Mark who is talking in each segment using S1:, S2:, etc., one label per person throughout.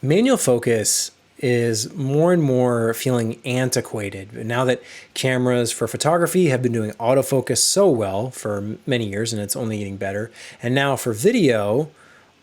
S1: Manual focus is more and more feeling antiquated. Now that cameras for photography have been doing autofocus so well for many years, and it's only getting better, and now for video,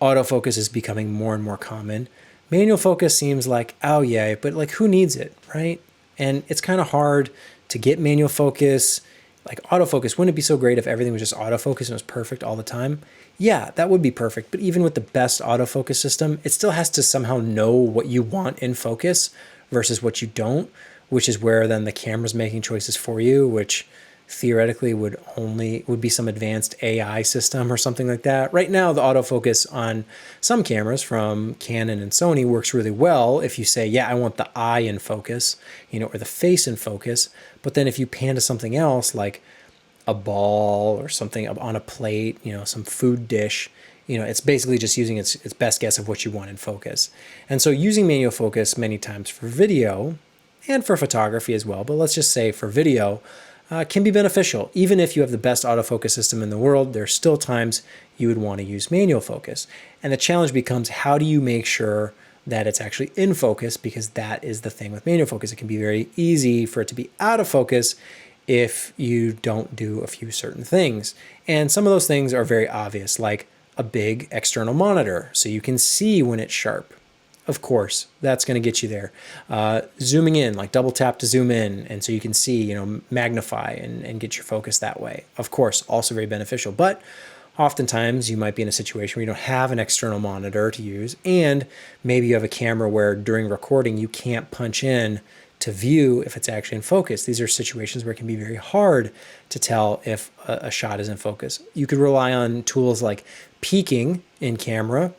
S1: autofocus is becoming more and more common. Manual focus seems like, oh yeah, but like who needs it, right? And it's kind of hard to get manual focus. Like autofocus, wouldn't it be so great if everything was just autofocus and it was perfect all the time? Yeah, that would be perfect. But even with the best autofocus system, it still has to somehow know what you want in focus versus what you don't, which is where then the camera's making choices for you, which theoretically would be some advanced AI system or something like that. Right now, the autofocus on some cameras from Canon and Sony works really well if you say, yeah, I want the eye in focus, or the face in focus. But then if you pan to something else like a ball or something on a plate, some food dish, it's basically just using its best guess of what you want in focus. And so using manual focus many times for video and for photography as well, but let's just say for video, can be beneficial. Even if you have the best autofocus system in the world, there's still times you would want to use manual focus. And the challenge becomes, how do you make sure that it's actually in focus? Because that is the thing with manual focus. It can be very easy for it to be out of focus if you don't do a few certain things. And some of those things are very obvious, like a big external monitor, so you can see when it's sharp. Of course, that's going to get you there. Zooming in, like double tap to zoom in, and so you can see, magnify and get your focus that way. Of course, also very beneficial. But oftentimes you might be in a situation where you don't have an external monitor to use, and maybe you have a camera where during recording you can't punch in to view if it's actually in focus. These are situations where it can be very hard to tell if a shot is in focus. You could rely on tools like peaking in camera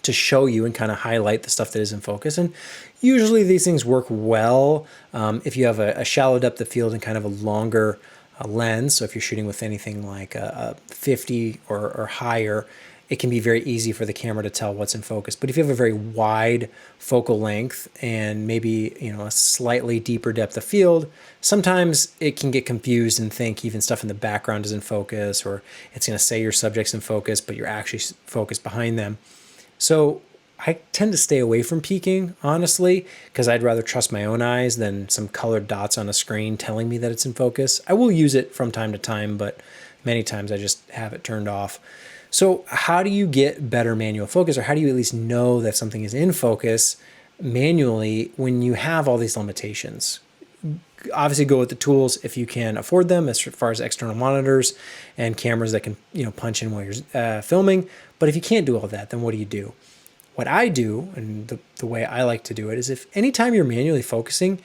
S1: to show you and kind of highlight the stuff that is in focus. And usually these things work well if you have a shallow depth of field and kind of a longer lens. So if you're shooting with anything like a 50 or higher, it can be very easy for the camera to tell what's in focus. But if you have a very wide focal length and maybe a slightly deeper depth of field, sometimes it can get confused and think even stuff in the background is in focus, or it's going to say your subject's in focus, but you're actually focused behind them. So I tend to stay away from peaking, honestly, because I'd rather trust my own eyes than some colored dots on a screen telling me that it's in focus. I will use it from time to time, but many times I just have it turned off. So how do you get better manual focus, or how do you at least know that something is in focus manually when you have all these limitations? Obviously go with the tools if you can afford them, as far as external monitors and cameras that can punch in while you're filming. But if you can't do all that, then what do you do? What I do, and the way I like to do it, is if anytime you're manually focusing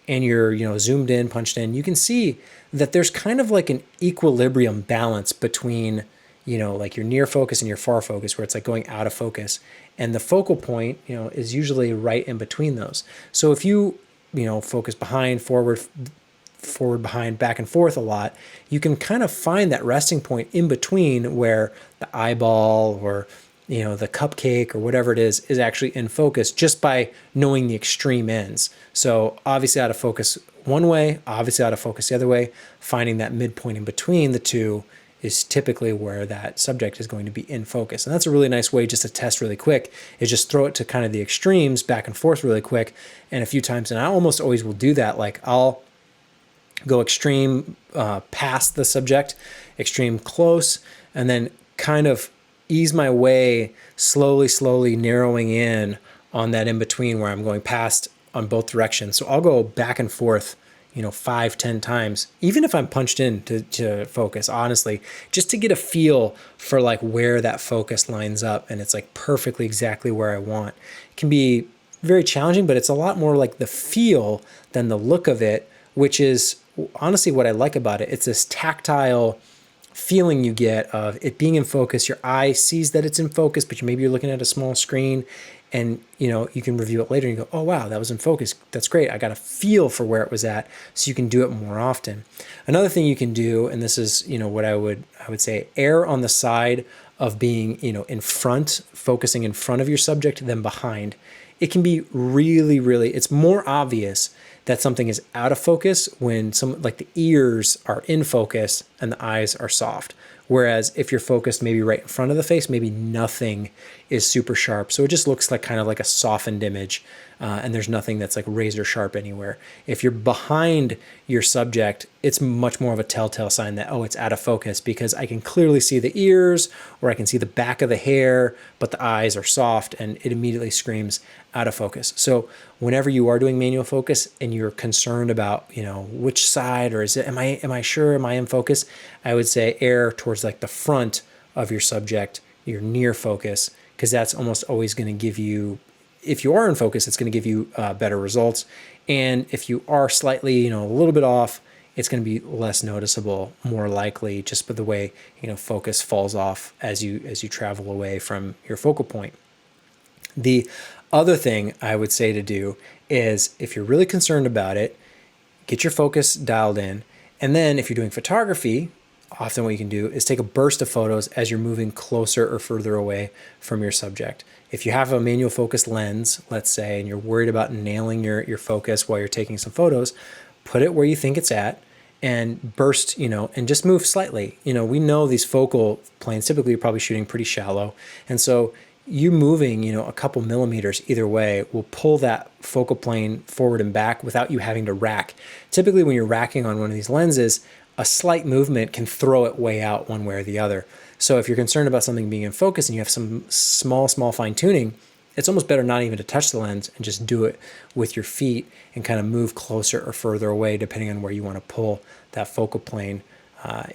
S1: and you're zoomed in, punched in, you can see that there's kind of like an equilibrium balance between like your near focus and your far focus, where it's like going out of focus, and the focal point is usually right in between those. So if you focus behind, forward, behind, back and forth a lot, you can kind of find that resting point in between where the eyeball or the cupcake or whatever it is actually in focus, just by knowing the extreme ends. So obviously out of focus one way, obviously out of focus the other way. Finding that midpoint in between the two is typically where that subject is going to be in focus. And that's a really nice way just to test really quick, is just throw it to kind of the extremes back and forth really quick and a few times. And I almost always will do that. Like I'll go extreme past the subject, extreme close, and then kind of ease my way slowly narrowing in on that in between where I'm going past on both directions. So I'll go back and forth 5-10 times, even if I'm punched in to focus, honestly, just to get a feel for like where that focus lines up and it's like perfectly exactly where I want. It can be very challenging, but it's a lot more like the feel than the look of it, which is honestly what I like about it. It's this tactile feeling you get of it being in focus. Your eye sees that it's in focus, but maybe you're looking at a small screen, and you can review it later and you go, oh wow, that was in focus. That's great. I got a feel for where it was at, so you can do it more often. Another thing you can do, and this is what I would say, err on the side of being in front, focusing in front of your subject than behind. It can be really, it's more obvious that something is out of focus when like the ears are in focus and the eyes are soft. Whereas if you're focused maybe right in front of the face, maybe nothing is super sharp. So it just looks like kind of like a softened image, and there's nothing that's like razor sharp anywhere. If you're behind your subject, it's much more of a telltale sign that, oh, it's out of focus, because I can clearly see the ears or I can see the back of the hair, but the eyes are soft, and it immediately screams out of focus. So whenever you are doing manual focus and you're concerned about, which side, or am I sure, am I in focus? I would say err towards like the front of your subject, your near focus, because that's almost always going to give you, if you are in focus, it's going to give you better results. And if you are slightly, a little bit off, it's going to be less noticeable, more likely, just by the way, focus falls off as you travel away from your focal point. The other thing I would say to do is, if you're really concerned about it, get your focus dialed in. And then if you're doing photography, often what you can do is take a burst of photos as you're moving closer or further away from your subject. If you have a manual focus lens, let's say, and you're worried about nailing your focus while you're taking some photos, put it where you think it's at and burst, and just move slightly. We know these focal planes, typically you're probably shooting pretty shallow. And so you moving, a couple millimeters either way will pull that focal plane forward and back without you having to rack. Typically when you're racking on one of these lenses, a slight movement can throw it way out one way or the other. So if you're concerned about something being in focus and you have some small fine tuning, it's almost better not even to touch the lens and just do it with your feet and kind of move closer or further away depending on where you want to pull that focal plane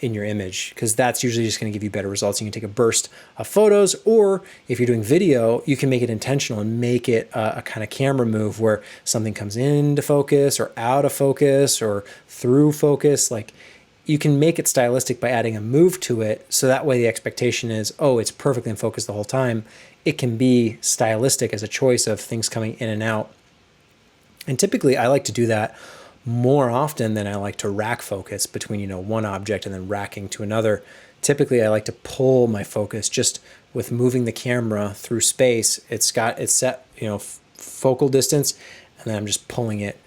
S1: in your image, because that's usually just going to give you better results. You can take a burst of photos, or if you're doing video, you can make it intentional and make it a kind of camera move where something comes into focus or out of focus or through focus. Like, you can make it stylistic by adding a move to it, so that way the expectation is, oh, it's perfectly in focus the whole time. It can be stylistic as a choice of things coming in and out. And typically I like to do that more often than I like to rack focus between, one object and then racking to another. Typically I like to pull my focus just with moving the camera through space. It's set, focal distance, and then I'm just pulling it,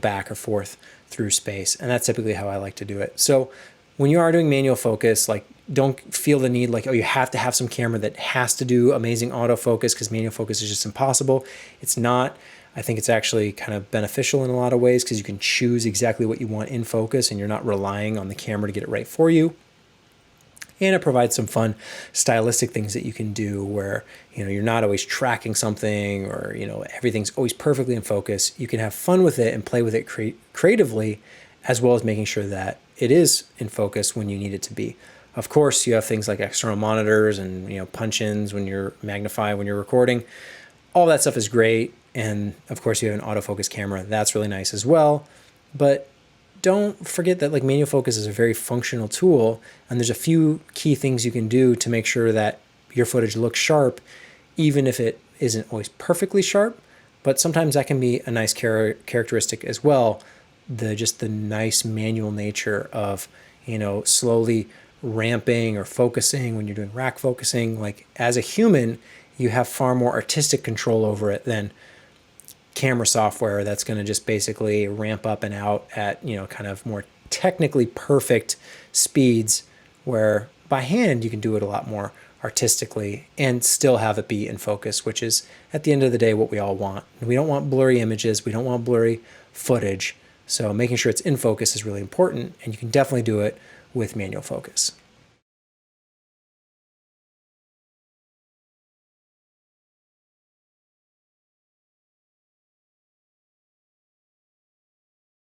S1: back or forth through space. And that's typically how I like to do it. So when you are doing manual focus, like, don't feel the need like, oh, you have to have some camera that has to do amazing autofocus because manual focus is just impossible. It's not. I think it's actually kind of beneficial in a lot of ways because you can choose exactly what you want in focus and you're not relying on the camera to get it right for you. And it provides some fun stylistic things that you can do where, you're not always tracking something or, everything's always perfectly in focus. You can have fun with it and play with it creatively, as well as making sure that it is in focus when you need it to be. Of course, you have things like external monitors and, punch-ins when you're magnify when you're recording. All that stuff is great. And of course you have an autofocus camera. That's really nice as well. But don't forget that like manual focus is a very functional tool, and there's a few key things you can do to make sure that your footage looks sharp, even if it isn't always perfectly sharp. But sometimes that can be a nice characteristic as well. The nice manual nature of, slowly ramping or focusing when you're doing rack focusing. Like, as a human, you have far more artistic control over it than camera software that's going to just basically ramp up and out at, kind of more technically perfect speeds, where by hand you can do it a lot more artistically and still have it be in focus, which is at the end of the day what we all want. We don't want blurry images. We don't want blurry footage. So making sure it's in focus is really important, and you can definitely do it with manual focus.